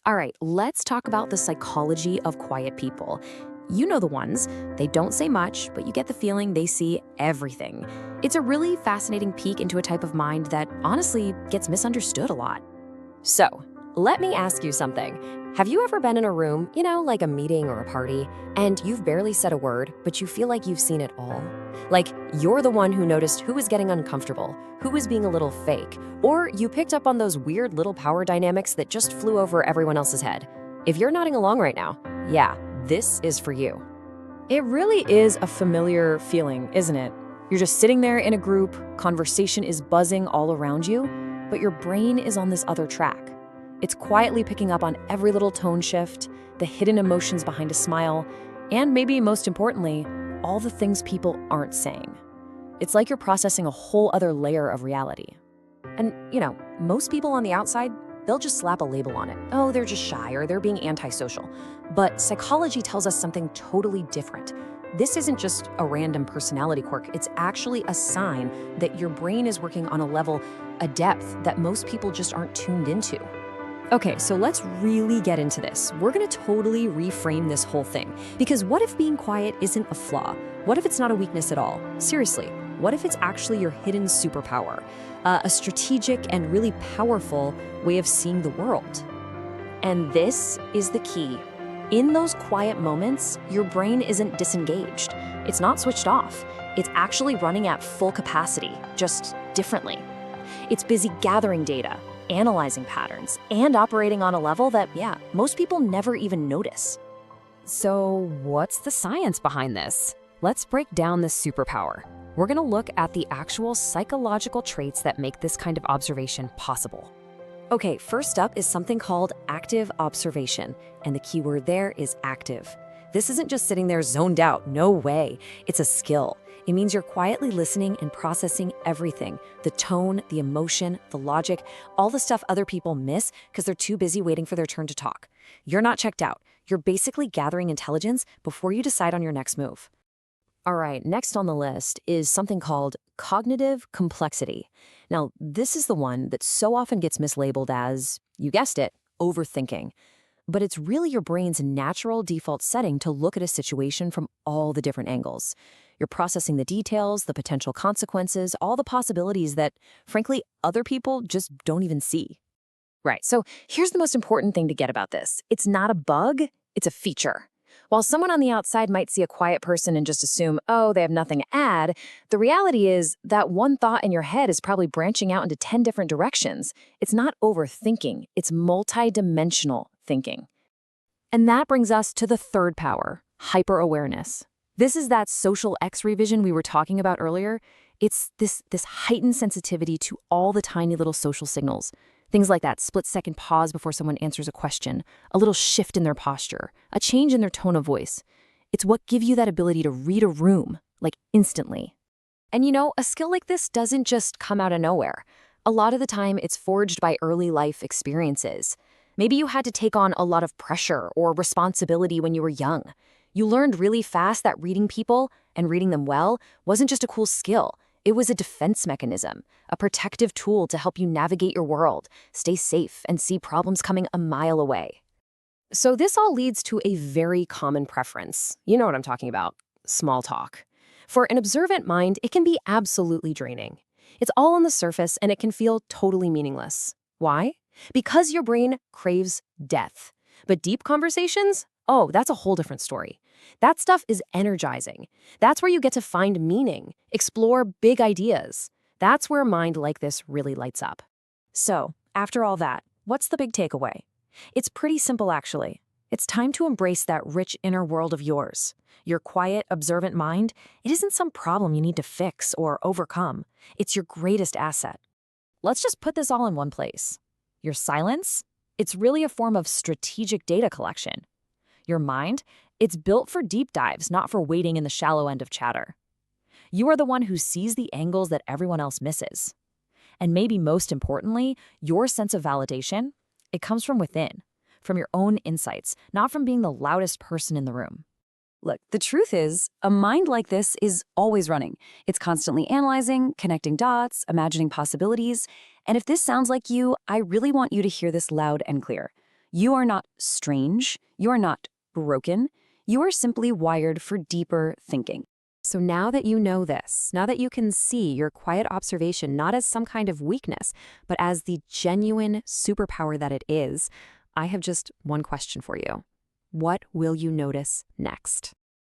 All right, let's talk about the psychology of quiet people. You know the ones. They don't say much, but you get the feeling they see everything. It's a really fascinating peek into a type of mind that honestly gets misunderstood a lot. So, let me ask you something. Have you ever been in a room, like a meeting or a party, and you've barely said a word, but you feel like you've seen it all? Like you're the one who noticed who was getting uncomfortable, who was being a little fake, or you picked up on those weird little power dynamics that just flew over everyone else's head. If you're nodding along right now, yeah, this is for you. It really is a familiar feeling, isn't it? You're just sitting there in a group, conversation is buzzing all around you, but your brain is on this other track. It's quietly picking up on every little tone shift, the hidden emotions behind a smile, and maybe most importantly, all the things people aren't saying. It's like you're processing a whole other layer of reality. And, most people on the outside, they'll just slap a label on it. Oh, they're just shy or they're being antisocial. But psychology tells us something totally different. This isn't just a random personality quirk. It's actually a sign that your brain is working on a level, a depth that most people just aren't tuned into. Okay, so let's really get into this. We're gonna totally reframe this whole thing. Because what if being quiet isn't a flaw? What if it's not a weakness at all? Seriously, what if it's actually your hidden superpower? A strategic and really powerful way of seeing the world? And this is the key. In those quiet moments, your brain isn't disengaged. It's not switched off. It's actually running at full capacity, just differently. It's busy gathering data, analyzing patterns, and operating on a level that, most people never even notice. So, what's the science behind this? Let's break down this superpower. We're going to look at the actual psychological traits that make this kind of observation possible. Okay, first up is something called active observation, and the key word there is active. This isn't just sitting there zoned out, no way. It's a skill. It means you're quietly listening and processing everything, the tone, the emotion, the logic, all the stuff other people miss because they're too busy waiting for their turn to talk. You're not checked out. You're basically gathering intelligence before you decide on your next move. All right, next on the list is something called cognitive complexity. Now, this is the one that so often gets mislabeled as, you guessed it, overthinking. But it's really your brain's natural default setting to look at a situation from all the different angles. You're processing the details, the potential consequences, all the possibilities that, frankly, other people just don't even see. Right, so here's the most important thing to get about this. It's not a bug, it's a feature. While someone on the outside might see a quiet person and just assume, oh, they have nothing to add, the reality is that one thought in your head is probably branching out into 10 different directions. It's not overthinking, it's multidimensional thinking. And that brings us to the third power, hyper-awareness. This is that social X-ray vision we were talking about earlier. It's this heightened sensitivity to all the tiny little social signals. Things like that split-second pause before someone answers a question, a little shift in their posture, a change in their tone of voice. It's what gives you that ability to read a room, like instantly. And a skill like this doesn't just come out of nowhere. A lot of the time, it's forged by early life experiences. Maybe you had to take on a lot of pressure or responsibility when you were young. You learned really fast that reading people and reading them well wasn't just a cool skill. It was a defense mechanism, a protective tool to help you navigate your world, stay safe, and see problems coming a mile away. So this all leads to a very common preference. You know what I'm talking about, small talk. For an observant mind, it can be absolutely draining. It's all on the surface and it can feel totally meaningless. Why? Because your brain craves depth. But deep conversations? Oh, that's a whole different story. That stuff is energizing. That's where you get to find meaning, explore big ideas. That's where a mind like this really lights up. So, after all that, what's the big takeaway? It's pretty simple, actually. It's time to embrace that rich inner world of yours. Your quiet, observant mind, it isn't some problem you need to fix or overcome. It's your greatest asset. Let's just put this all in one place. Your silence? It's really a form of strategic data collection. Your mind? It's built for deep dives, not for waiting in the shallow end of chatter. You are the one who sees the angles that everyone else misses. And maybe most importantly, your sense of validation, it comes from within, from your own insights, not from being the loudest person in the room. Look, the truth is, a mind like this is always running. It's constantly analyzing, connecting dots, imagining possibilities. And if this sounds like you, I really want you to hear this loud and clear. You are not strange. You are not broken. You are simply wired for deeper thinking. So now that you know this, now that you can see your quiet observation not as some kind of weakness, but as the genuine superpower that it is, I have just one question for you. What will you notice next?